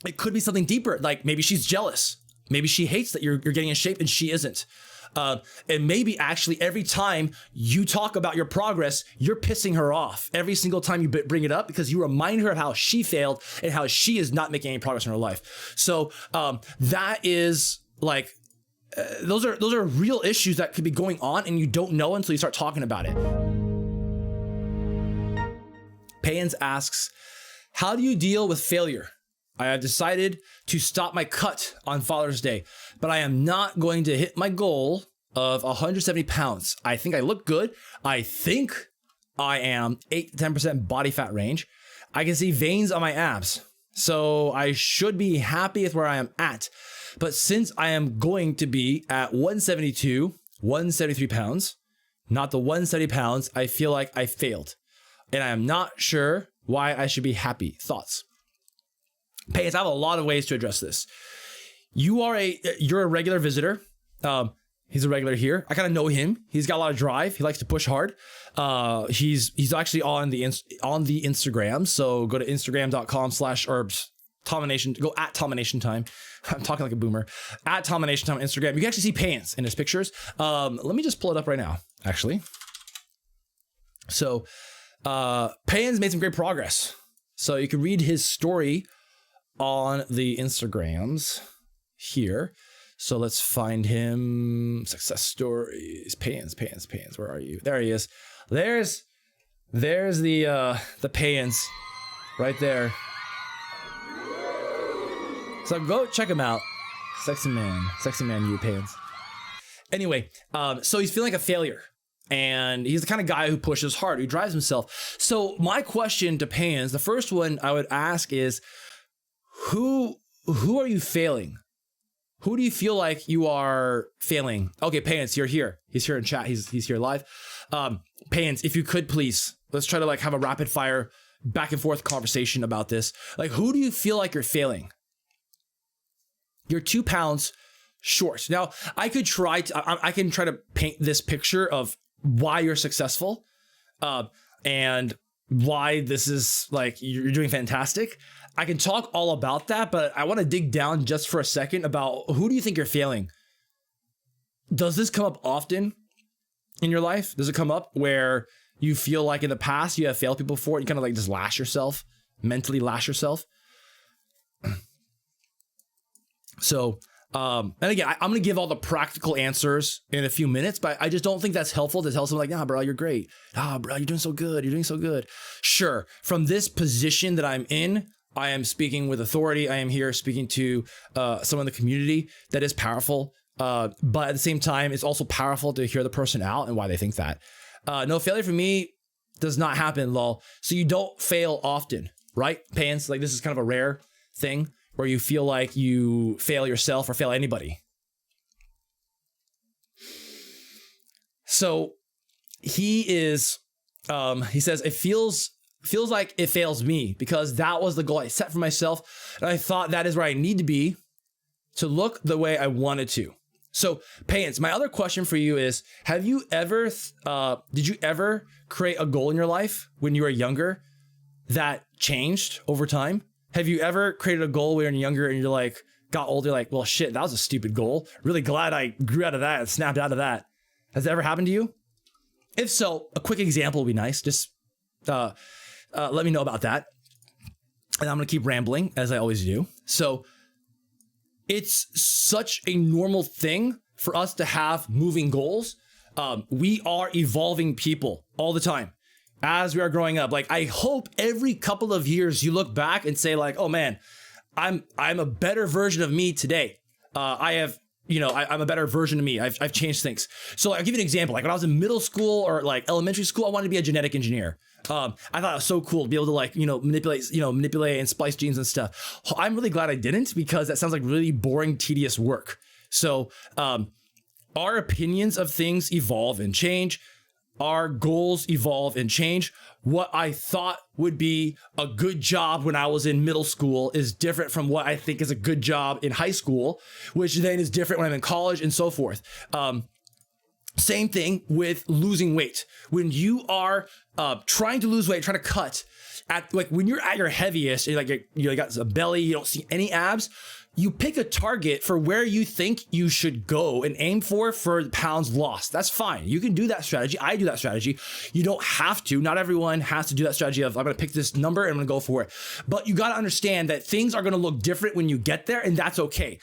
It could be something deeper, like maybe she's jealous. Maybe she hates that you're getting in shape and she isn't. And maybe actually every time you talk about your progress, you're pissing her off every single time you bring it up, because you remind her of how she failed and how she is not making any progress in her life. So that is like, those are real issues that could be going on and you don't know until you start talking about it. Payans asks, how do you deal with failure? I have decided to stop my cut on Father's Day, but I am not going to hit my goal of 170 pounds. I think I look good. I think I am 8 to 10% body fat range. I can see veins on my abs, so I should be happy with where I am at. But since I am going to be at 172, 173 pounds, not the 170 pounds, I feel like I failed. And I am not sure why I should be happy. Thoughts? Payans, I have a lot of ways to address this. You're a regular visitor. He's a regular here. I kind of know him. He's got a lot of drive. He likes to push hard. He's actually on the Instagram. So go to instagram.com/herbs. Tomination. Go at Tomination Time. I'm talking like a boomer. At Tomination Time on Instagram. You can actually see Payans in his pictures. Let me just pull it up right now, actually. So Payans made some great progress. So you can read his story on the Instagrams here. So let's find him. Success stories. Payans. Where are you? There he is. There's the Payans right there. So go check him out. Sexy man, you Payans. Anyway, so he's feeling like a failure. And he's the kind of guy who pushes hard, who drives himself. So my question to Payans, the first one I would ask is, who are you failing? Who do you feel like you are failing? Okay, Payans, you're here. He's here in chat. He's here live. Payans, if you could please, let's try to like have a rapid fire back and forth conversation about this. Like, who do you feel like you're failing? You're 2 pounds short. Now, I can try to paint this picture of why you're successful, and why this is like you're doing fantastic. I can talk all about that, but I want to dig down just for a second about who do you think you're failing? Does this come up often in your life? Does it come up where you feel like in the past you have failed people before? You kind of like just mentally lash yourself. So, and again, I'm going to give all the practical answers in a few minutes, but I just don't think that's helpful to tell someone like, nah, bro, you're great. Ah, bro, you're doing so good. You're doing so good. Sure. From this position that I'm in, I am speaking with authority. I am here speaking to someone in the community. That is powerful. But at the same time, it's also powerful to hear the person out and why they think that. No, failure for me does not happen, lol. So you don't fail often, right? Payans, like this is kind of a rare thing where you feel like you fail yourself or fail anybody. So he says, it feels like it fails me because that was the goal I set for myself. And I thought that is where I need to be to look the way I wanted to. So Payans, my other question for you is, did you ever create a goal in your life when you were younger that changed over time? Have you ever created a goal when you're younger and you're like, got older, like, well, shit, that was a stupid goal. Really glad I grew out of that and snapped out of that. Has that ever happened to you? If so, a quick example would be nice. Just let me know about that. And I'm going to keep rambling as I always do. So it's such a normal thing for us to have moving goals. We are evolving people all the time as we are growing up. Like, I hope every couple of years you look back and say like, oh man, I'm a better version of me today. I'm a better version of me. I've changed things. So I'll give you an example. Like when I was in middle school or like elementary school, I wanted to be a genetic engineer. I thought it was so cool to be able to like, manipulate and splice genes and stuff. I'm really glad I didn't, because that sounds like really boring, tedious work. So our opinions of things evolve and change. Our goals evolve and change. What I thought would be a good job when I was in middle school is different from what I think is a good job in high school, which then is different when I'm in college and so forth. Same thing with losing weight. When you are trying to lose weight, trying to cut at like when you're at your heaviest, you got a belly, you don't see any abs. You pick a target for where you think you should go and aim for pounds lost. That's fine. You can do that strategy. I do that strategy. You don't have to. Not everyone has to do that strategy of I'm going to pick this number and I'm going to go for it. But you got to understand that things are going to look different when you get there, and that's okay.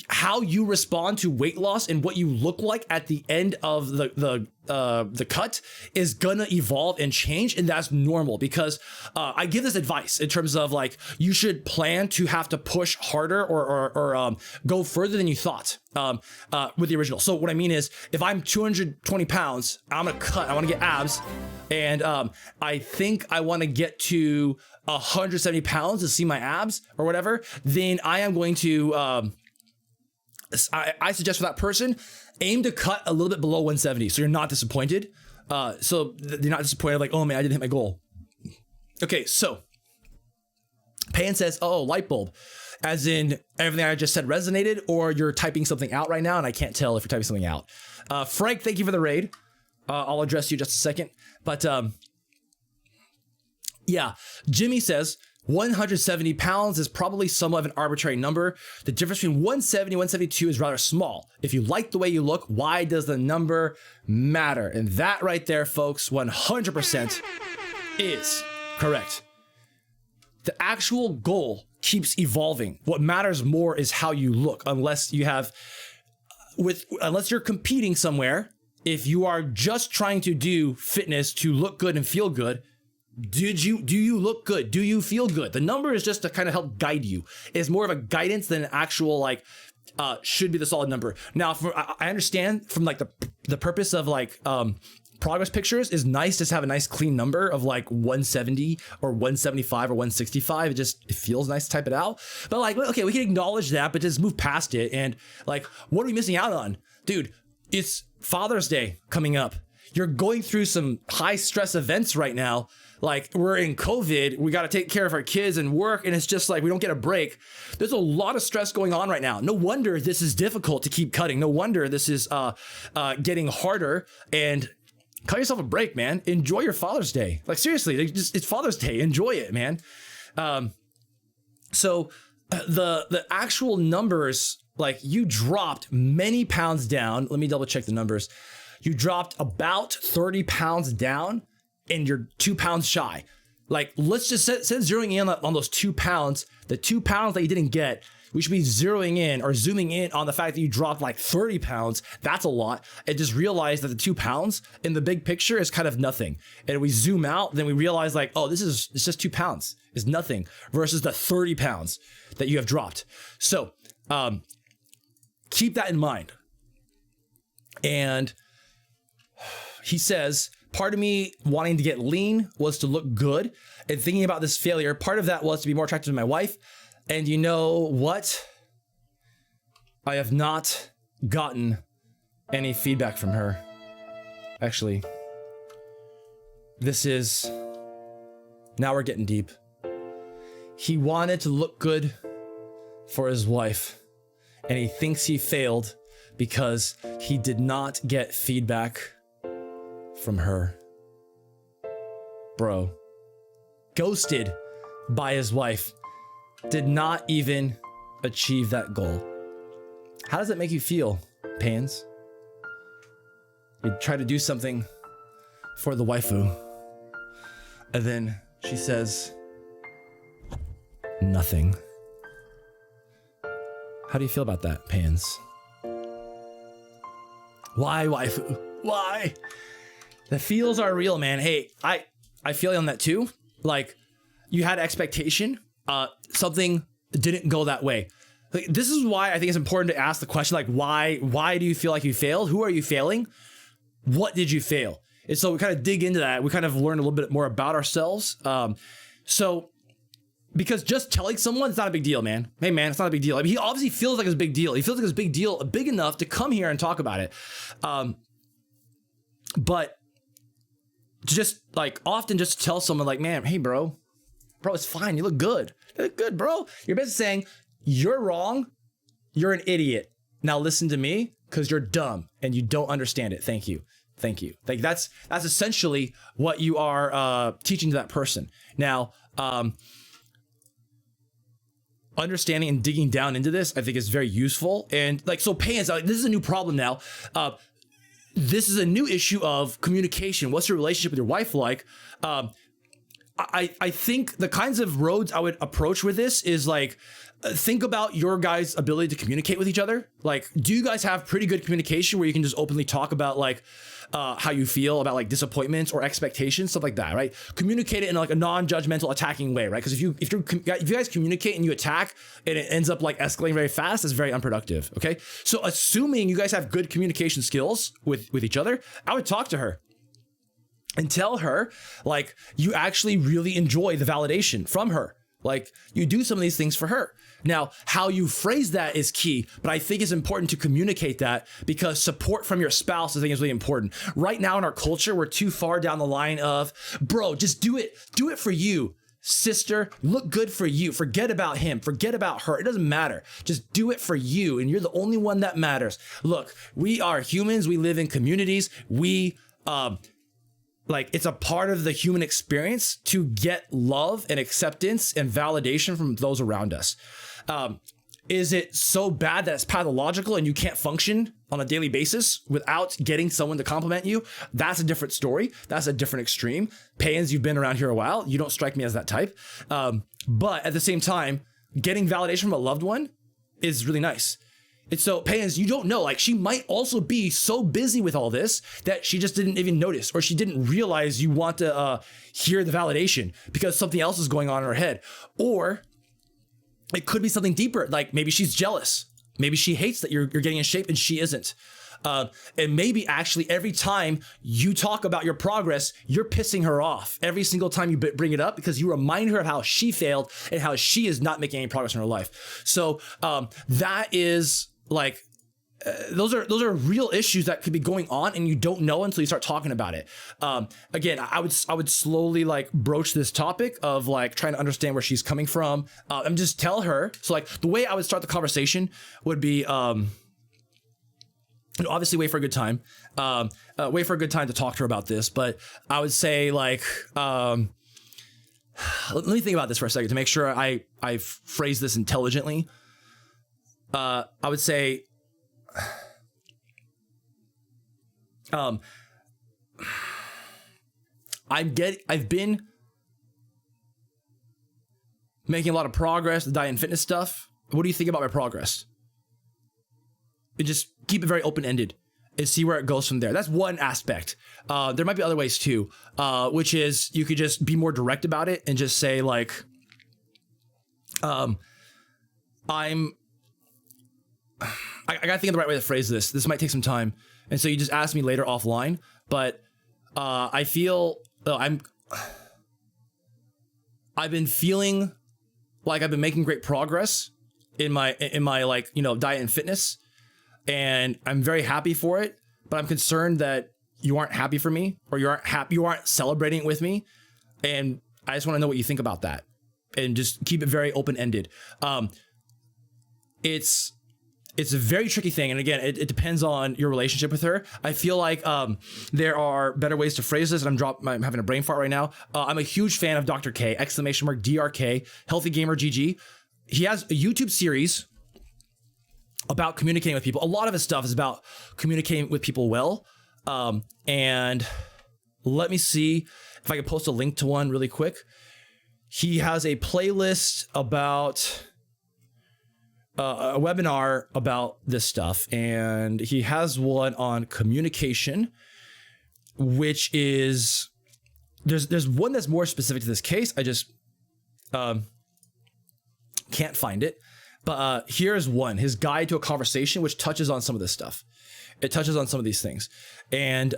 How you respond to weight loss and what you look like at the end of the cut is gonna evolve and change, and that's normal because I give this advice in terms of like you should plan to have to push harder or go further than you thought with the original. So what I mean is if I'm 220 pounds, I'm gonna cut, I want to get abs, and I think I want to get to 170 pounds to see my abs or whatever, then I am going to I suggest for that person, aim to cut a little bit below 170 so you're not disappointed. So you're not disappointed like, oh man, I didn't hit my goal. Okay, so Pan says, oh, light bulb. As in everything I just said resonated, or you're typing something out right now and I can't tell if you're typing something out. Frank, thank you for the raid. I'll address you just a second. But yeah, Jimmy says, 170 pounds is probably somewhat of an arbitrary number. The difference between 170 and 172 is rather small. If you like the way you look, why does the number matter? And that right there, folks, 100% is correct. The actual goal keeps evolving. What matters more is how you look, unless you're competing somewhere. If you are just trying to do fitness to look good and feel good, do you look good? Do you feel good? The number is just to kind of help guide you. It's more of a guidance than an actual like should be the solid number. Now, I understand from like the purpose of like progress pictures is nice to have a nice clean number of like 170 or 175 or 165. It feels nice to type it out. But like, okay, we can acknowledge that, but just move past it. And like, what are we missing out on? Dude, it's Father's Day coming up. You're going through some high stress events right now. Like we're in COVID, we got to take care of our kids and work. And it's just like, we don't get a break. There's a lot of stress going on right now. No wonder this is difficult to keep cutting. No wonder this is getting harder. And cut yourself a break, man. Enjoy your Father's Day. Like seriously, it's Father's Day. Enjoy it, man. So the actual numbers, like you dropped many pounds down. Let me double check the numbers. You dropped about 30 pounds down and you're 2 pounds shy. Like, let's just instead of zeroing in on those 2 pounds, the 2 pounds that you didn't get, we should be zeroing in or zooming in on the fact that you dropped like 30 pounds. That's a lot. And just realize that the 2 pounds in the big picture is kind of nothing. And we zoom out, then we realize like, oh, it's just 2 pounds. It's nothing versus the 30 pounds that you have dropped. So keep that in mind. And he says, part of me wanting to get lean was to look good, and thinking about this failure, part of that was to be more attractive to my wife. And you know what? I have not gotten any feedback from her. Actually, now we're getting deep. He wanted to look good for his wife, and he thinks he failed because he did not get feedback from her. Bro, ghosted by his wife, did not even achieve that goal. How does it make you feel, Pans? You try to do something for the waifu, and then she says nothing. How do you feel about that, Pans? Why, waifu? Why? The feels are real, man. Hey, I feel you on that too. Like, you had expectation. Something didn't go that way. Like, this is why I think it's important to ask the question, like, why do you feel like you failed? Who are you failing? What did you fail? And so we kind of dig into that. We kind of learn a little bit more about ourselves. So because just telling someone, it's not a big deal, man. Hey, man, it's not a big deal. I mean, he obviously feels like it's a big deal. He feels like it's a big deal, big enough to come here and talk about it. But just like often just tell someone like, man, hey, bro, it's fine. You look good. You look good, bro. You're basically saying you're wrong. You're an idiot. Now listen to me because you're dumb and you don't understand it. Thank you. Thank you. Like that's essentially what you are teaching to that person. Now, understanding and digging down into this, I think, is very useful. And like, so Pans, this is a new problem now. This is a new issue of communication. What's your relationship with your wife like? I think the kinds of roads I would approach with this is like, think about your guys' ability to communicate with each other. Like, do you guys have pretty good communication where you can just openly talk about like how you feel about like disappointments or expectations, stuff like that, right? Communicate it in like a non-judgmental, attacking way, right? Because if you guys communicate and you attack and it ends up like escalating very fast, it's very unproductive. Okay, so assuming you guys have good communication skills with each other, I would talk to her and tell her like you actually really enjoy the validation from her. Like you do some of these things for her. Now, how you phrase that is key, but I think it's important to communicate that because support from your spouse, I think, is really important. Right now in our culture, we're too far down the line of, bro, just do it. Do it for you. Sister, look good for you. Forget about him. Forget about her. It doesn't matter. Just do it for you. And you're the only one that matters. Look, we are humans. We live in communities. Like it's a part of the human experience to get love and acceptance and validation from those around us. Is it so bad that it's pathological and you can't function on a daily basis without getting someone to compliment you? That's a different story. That's a different extreme. Payans, you've been around here a while. You don't strike me as that type. But at the same time, getting validation from a loved one is really nice. And so, Payans, you don't know, like she might also be so busy with all this that she just didn't even notice, or she didn't realize you want to hear the validation because something else is going on in her head. Or it could be something deeper, like maybe she's jealous. Maybe she hates that you're getting in shape and she isn't. And maybe actually every time you talk about your progress, you're pissing her off every single time you bring it up because you remind her of how she failed and how she is not making any progress in her life. So that is like, those are real issues that could be going on and you don't know until you start talking about it. Again, I would slowly like broach this topic of like trying to understand where she's coming from, and just tell her. So like the way I would start the conversation would be, obviously wait for a good time, to talk to her about this. But I would say like, let me think about this for a second to make sure I phrase this intelligently. I would say, I've been making a lot of progress, the diet and fitness stuff. What do you think about my progress? And just keep it very open-ended and see where it goes from there. That's one aspect. There might be other ways too, which is you could just be more direct about it and just say like, I gotta think of the right way to phrase this. This might take some time. And so you just ask me later offline, but I feel I've been feeling like I've been making great progress in my like, diet and fitness, and I'm very happy for it, but I'm concerned that you aren't happy for me, or you aren't celebrating it with me. And I just want to know what you think about that, and just keep it very open-ended. It's a very tricky thing. And again, it depends on your relationship with her. I feel like there are better ways to phrase this. And I'm having a brain fart right now. I'm a huge fan of Dr. K, !DRK, Healthy Gamer GG. He has a YouTube series about communicating with people. A lot of his stuff is about communicating with people well. And let me see if I can post a link to one really quick. He has a playlist about a webinar about this stuff, and he has one on communication, which is there's one that's more specific to this case. I just can't find it, but here's one, his guide to a conversation, which touches on some of this stuff. It touches on some of these things, and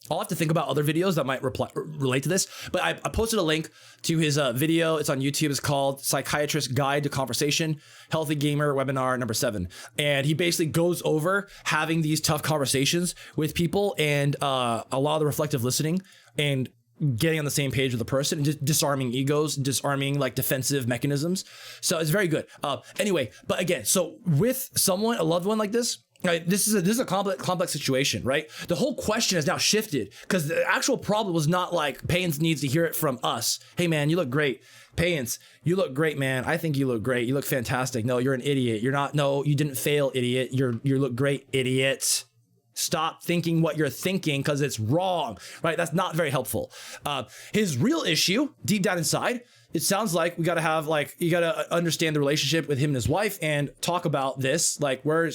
I'll have to think about other videos that might relate to this, but I posted a link to his video. It's on YouTube. It's called Psychiatrist Guide to Conversation, Healthy Gamer Webinar number 7. And he basically goes over having these tough conversations with people and a lot of the reflective listening and getting on the same page with the person and just disarming egos, disarming like defensive mechanisms. So it's very good. Anyway, but again, so with someone, a loved one like this, Right, this is a complex situation, right? The whole question has now shifted because the actual problem was not like Payens needs to hear it from us. Hey man, you look great. Payens, you look great, man. I think you look great. You look fantastic. No, you're an idiot. You're not. No, you didn't fail, idiot. You look great, idiot. Stop thinking what you're thinking because it's wrong, right? That's not very helpful. His real issue, deep down inside, it sounds like we got to have you got to understand the relationship with him and his wife and talk about this. Like, where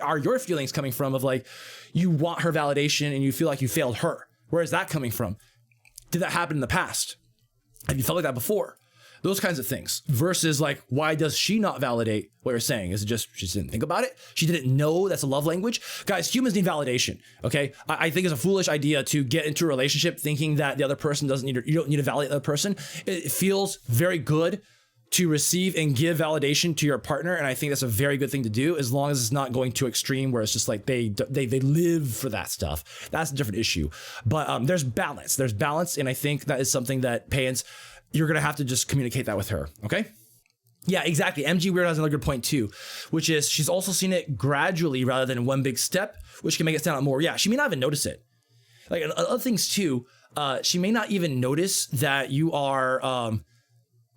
are your feelings coming from of like, you want her validation and you feel like you failed her? Where is that coming from? Did that happen in the past? Have you felt like that before? Those kinds of things versus like, why does she not validate what you're saying? Is it just she just didn't think about it? She didn't know that's a love language? Guys, humans need validation, okay? I think it's a foolish idea to get into a relationship thinking that the other person you don't need to validate the other person. It feels very good to receive and give validation to your partner, and I think that's a very good thing to do as long as it's not going too extreme where it's just like they live for that stuff. That's a different issue. But there's balance. There's balance, and I think that is something that Payens, you're going to have to just communicate that with her. Okay. Yeah, exactly. MG Weird has another good point too, which is she's also seen it gradually rather than in one big step, which can make it stand out more. Yeah. She may not even notice it. Like other things too. She may not even notice that you are,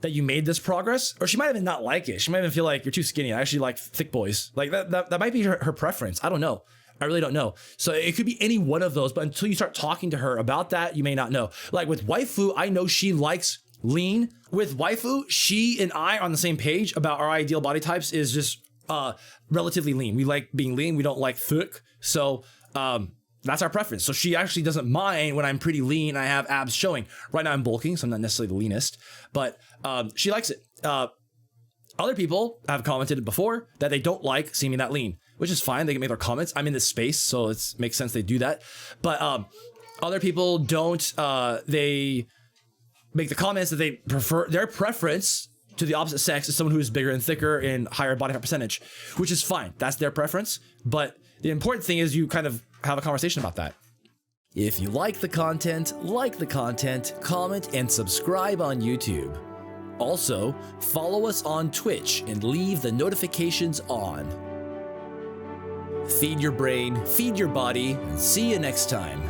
that you made this progress, or she might even not like it. She might even feel like you're too skinny. I actually like thick boys. Like that might be her preference. I don't know. I really don't know. So it could be any one of those, but until you start talking to her about that, you may not know. Like with waifu, I know she likes lean. With waifu, she and I are on the same page about our ideal body types is just relatively lean. We like being lean. We don't like thick. So that's our preference. So she actually doesn't mind when I'm pretty lean and I have abs showing. Right now I'm bulking, so I'm not necessarily the leanest, but she likes it. Other people have commented before that they don't like seeing me that lean, which is fine. They can make their comments. I'm in this space, so it makes sense they do that. But other people don't. They make the comments that they prefer, their preference to the opposite sex is someone who is bigger and thicker and higher body fat percentage, which is fine. That's their preference. But the important thing is you kind of have a conversation about that. If you like the content, comment and subscribe on YouTube. Also, follow us on Twitch and leave the notifications on. Feed your brain, feed your body, and see you next time.